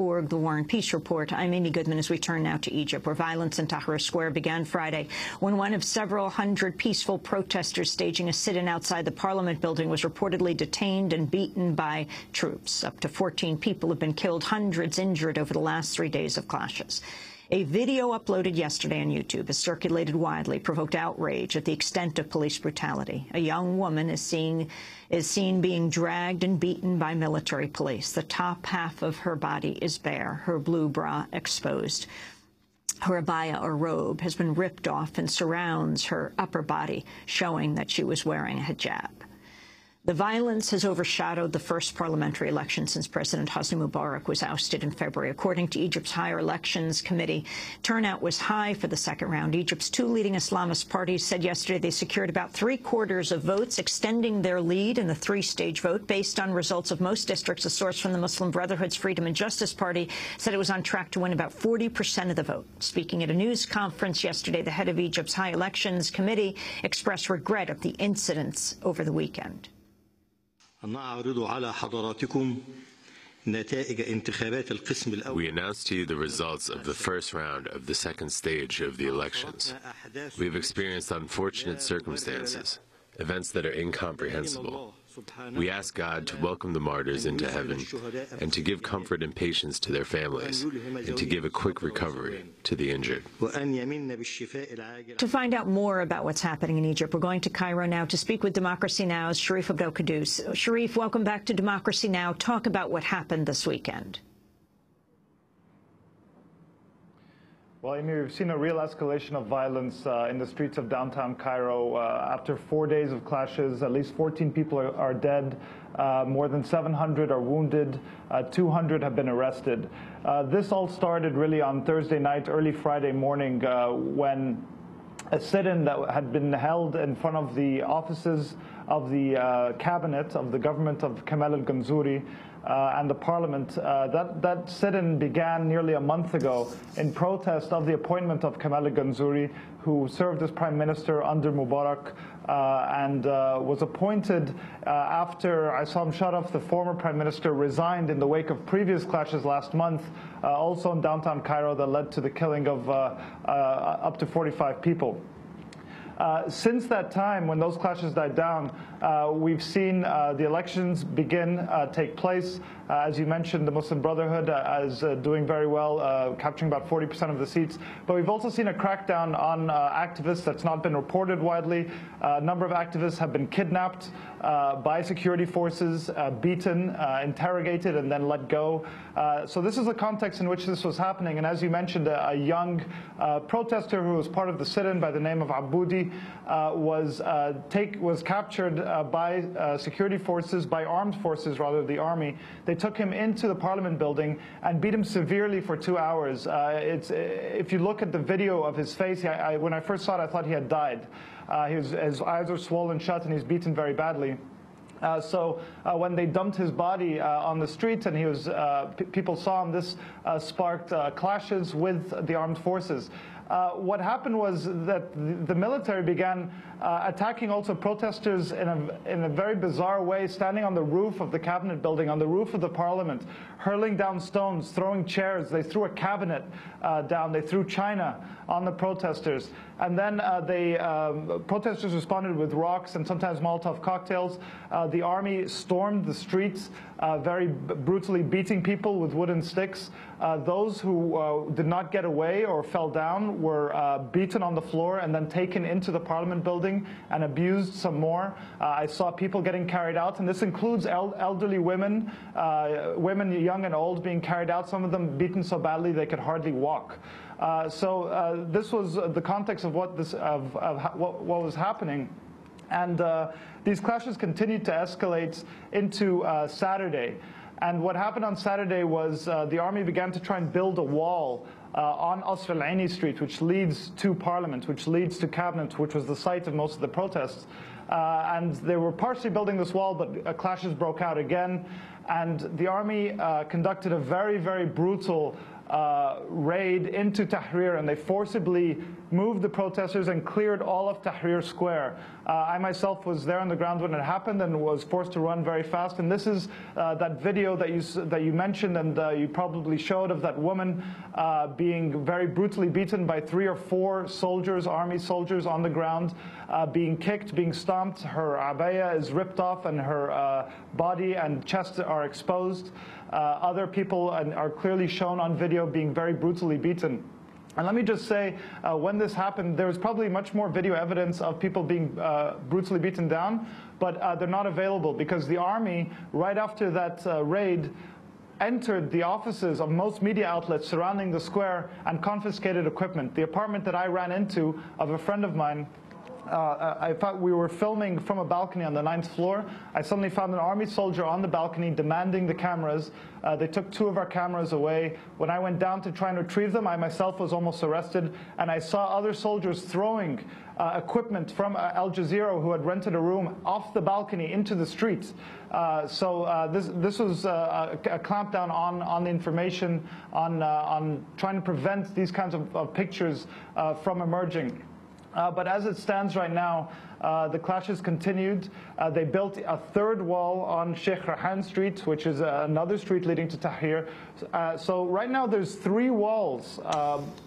The War and Peace Report. I'm Amy Goodman as we turn now to Egypt, where violence in Tahrir Square began Friday when one of several hundred peaceful protesters staging a sit-in outside the parliament building was reportedly detained and beaten by troops. Up to 14 people have been killed, hundreds injured over the last 3 days of clashes. A video uploaded yesterday on YouTube has circulated widely, provoked outrage at the extent of police brutality. A young woman is seen being dragged and beaten by military police. The top half of her body is bare, her blue bra exposed. Her abaya or robe has been ripped off and surrounds her upper body, showing that she was wearing a hijab. The violence has overshadowed the first parliamentary election since President Hosni Mubarak was ousted in February. According to Egypt's Higher Elections Committee, turnout was high for the second round. Egypt's two leading Islamist parties said yesterday they secured about 3/4 of votes, extending their lead in the three-stage vote. Based on results of most districts, a source from the Muslim Brotherhood's Freedom and Justice Party said it was on track to win about 40% of the vote. Speaking at a news conference yesterday, the head of Egypt's High Elections Committee expressed regret at the incidents over the weekend. We announced to you the results of the first round of the second stage of the elections. We've experienced unfortunate circumstances, events that are incomprehensible. We ask God to welcome the martyrs into heaven and to give comfort and patience to their families and to give a quick recovery to the injured. To find out more about what's happening in Egypt, we're going to Cairo now to speak with Democracy Now's Sharif Abdel-Qaddous. Sharif, welcome back to Democracy Now! Talk about what happened this weekend. Well, Amy, we've seen a real escalation of violence in the streets of downtown Cairo. After 4 days of clashes, at least 14 people are dead, more than 700 are wounded, 200 have been arrested. This all started really on Thursday night, early Friday morning, when a sit-in that had been held in front of the offices of the cabinet of the government of Kemal al-Ganzouri and the parliament. That sit-in began nearly a month ago in protest of the appointment of Kemal al-Ganzouri, who served as prime minister under Mubarak and was appointed after Issam Sharaf, the former prime minister, resigned in the wake of previous clashes last month, also in downtown Cairo, that led to the killing of up to 45 people. Since that time, when those clashes died down, we've seen the elections take place. As you mentioned, the Muslim Brotherhood is doing very well, capturing about 40% of the seats. But we've also seen a crackdown on activists that's not been reported widely. A number of activists have been kidnapped by security forces, beaten, interrogated, and then let go. So this is the context in which this was happening. And as you mentioned, a young protester who was part of the sit-in by the name of Aboudi was captured by security forces, by armed forces rather, the army. They took him into the parliament building and beat him severely for 2 hours. If you look at the video of his face, when I first saw it, I thought he had died. His eyes are swollen shut and he's beaten very badly. So when they dumped his body on the street and people saw him, this sparked clashes with the armed forces. What happened was that the military began attacking also protesters in a very bizarre way, standing on the roof of the cabinet building, on the roof of the parliament, hurling down stones, throwing chairs. They threw a cabinet down. They threw china on the protesters. And then protesters responded with rocks and sometimes Molotov cocktails. The army stormed the streets, very brutally beating people with wooden sticks. Those who did not get away or fell down were beaten on the floor and then taken into the parliament building and abused some more. I saw people getting carried out, and this includes elderly women, women young and old being carried out, some of them beaten so badly they could hardly walk. So this was the context of what was happening. And these clashes continued to escalate into Saturday. And what happened on Saturday was the army began to try and build a wall on Asr al-Aini Street, which leads to Parliament, which leads to Cabinet, which was the site of most of the protests. And they were partially building this wall, but clashes broke out again. And the army conducted a very, very brutal raid into Tahrir, and they forcibly moved the protesters and cleared all of Tahrir Square. I myself was there on the ground when it happened and was forced to run very fast. And this is that video that you mentioned and you probably showed of that woman being very brutally beaten by 3 or 4 soldiers, army soldiers on the ground, being kicked, being stomped. Her abaya is ripped off and her body and chest are exposed. Other people are clearly shown on video being very brutally beaten. And let me just say, when this happened, there was probably much more video evidence of people being brutally beaten down, but they're not available because the army, right after that raid, entered the offices of most media outlets surrounding the square and confiscated equipment. The apartment that I ran into of a friend of mine, I thought we were filming from a balcony on the 9th floor. I suddenly found an army soldier on the balcony demanding the cameras. They took 2 of our cameras away. When I went down to try and retrieve them, I myself was almost arrested. And I saw other soldiers throwing equipment from Al Jazeera, who had rented a room, off the balcony into the streets. This was a clampdown on the information, on trying to prevent these kinds of pictures from emerging. But as it stands right now, the clashes continued. They built a 3rd wall on Sheikh Rahan Street, which is another street leading to Tahrir. So right now there's 3 walls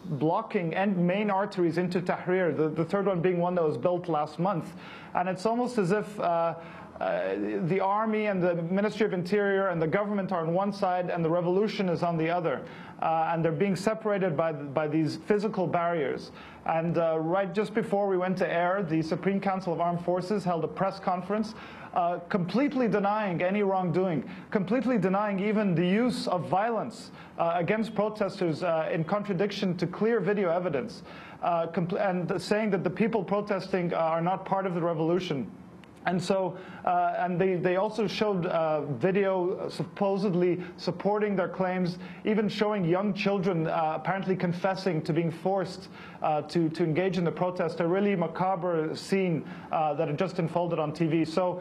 blocking main arteries into Tahrir, the 3rd one being one that was built last month. And it's almost as if the army and the Ministry of Interior and the government are on one side and the revolution is on the other. And they're being separated by these physical barriers. And right just before we went to air, the Supreme Council of Armed Forces held a press conference completely denying any wrongdoing, completely denying even the use of violence against protesters in contradiction to clear video evidence, and saying that the people protesting are not part of the revolution. And so, and they also showed video supposedly supporting their claims, even showing young children apparently confessing to being forced to engage in the protest. A really macabre scene that had just unfolded on TV. So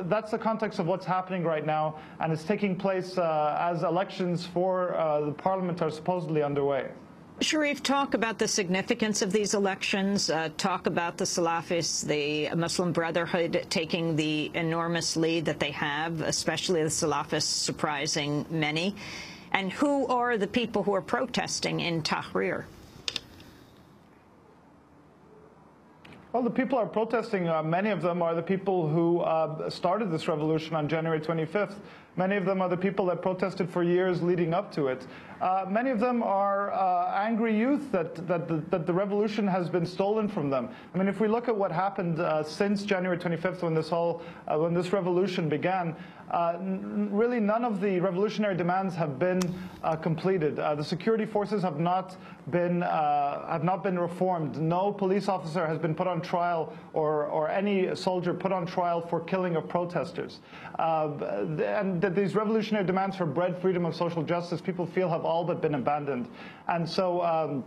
that's the context of what's happening right now, and it's taking place as elections for the parliament are supposedly underway. Sharif, talk about the significance of these elections. Talk about the Salafists, the Muslim Brotherhood, taking the enormous lead that they have, especially the Salafists surprising many. And who are the people who are protesting in Tahrir? Well, the people are protesting. Many of them are the people who started this revolution on January 25th. Many of them are the people that protested for years leading up to it. Many of them are angry youth that the revolution has been stolen from them. I mean, if we look at what happened since January 25th, when this revolution began, really none of the revolutionary demands have been completed. The security forces have not been reformed. No police officer has been put on trial, or any soldier put on trial for killing of protesters. And that these revolutionary demands for bread, freedom, and social justice, people feel have all but been abandoned. And so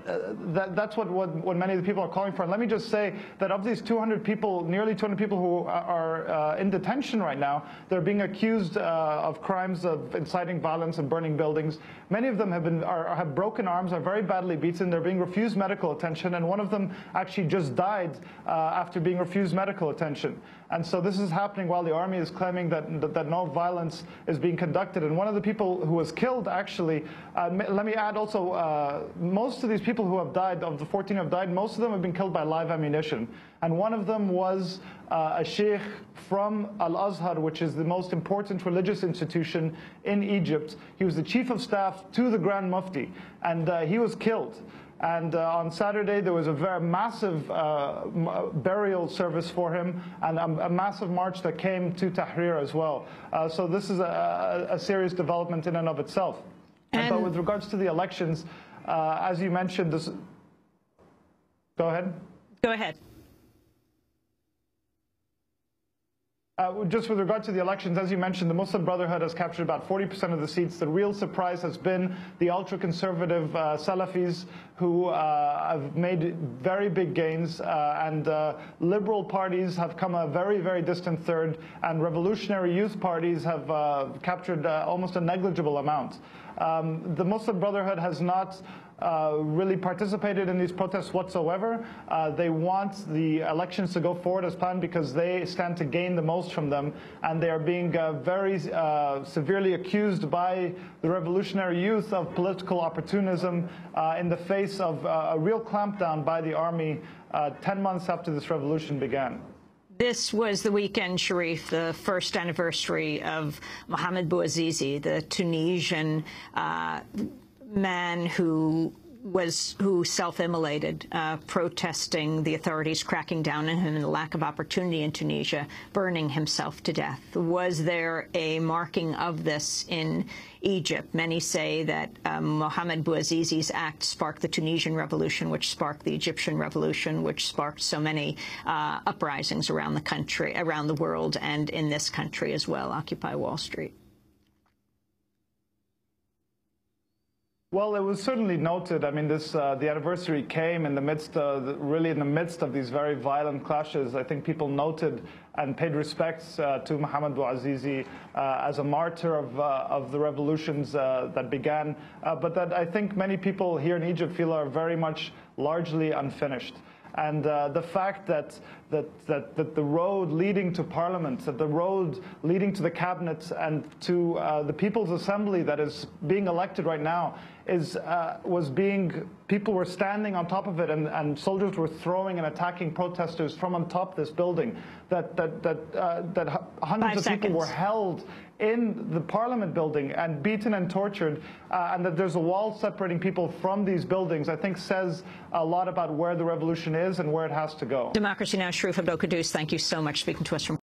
that's what many of the people are calling for. And let me just say that of these 200 people, nearly 200 people who are in detention right now, they're being accused of crimes of inciting violence and burning buildings. Many of them have broken arms, are very badly beaten. They're being refused medical attention, and one of them actually just died after being refused medical attention. And so this is happening while the army is claiming that no violence is being conducted. And one of the people who was killed, actually, let me add also, most of these people who have died, of the 14 who have died, most of them have been killed by live ammunition. And one of them was a sheikh from Al-Azhar, which is the most important religious institution in Egypt. He was the chief of staff to the Grand Mufti, and he was killed. And on Saturday, there was a very massive burial service for him, and a massive march that came to Tahrir as well. So this is a serious development in and of itself. But with regards to the elections, as you mentioned, this... Go ahead. Go ahead. Just with regard to the elections, as you mentioned, the Muslim Brotherhood has captured about 40% of the seats. The real surprise has been the ultra-conservative Salafis, who have made very big gains, and liberal parties have come a very, very distant third, and revolutionary youth parties have captured almost a negligible amount. The Muslim Brotherhood has not really participated in these protests whatsoever. They want the elections to go forward as planned because they stand to gain the most from them, and they are being very severely accused by the revolutionary youth of political opportunism in the face of a real clampdown by the army 10 months after this revolution began. This was the weekend, Sharif, the first anniversary of Mohamed Bouazizi, the Tunisian man who self-immolated, protesting the authorities cracking down on him and the lack of opportunity in Tunisia, burning himself to death. Was there a marking of this in Egypt? Many say that Mohamed Bouazizi's act sparked the Tunisian revolution, which sparked the Egyptian revolution, which sparked so many uprisings around the country, around the world, and in this country as well, Occupy Wall Street. Well, it was certainly noted. I mean, the anniversary came in the midst, really in the midst of these very violent clashes. I think people noted and paid respects to Mohamed Bouazizi as a martyr of the revolutions that began, but that I think many people here in Egypt feel are very much largely unfinished. And the fact that the road leading to Parliament, that the road leading to the cabinet and to the People's Assembly that is being elected right now people were standing on top of it, and soldiers were throwing and attacking protesters from on top of this building. That hundreds of people were held in the Parliament building and beaten and tortured, and that there's a wall separating people from these buildings, I think says a lot about where the revolution is and where it has to go. Democracy Now! Sharif Abdel Qaddous, thank you so much for speaking to us from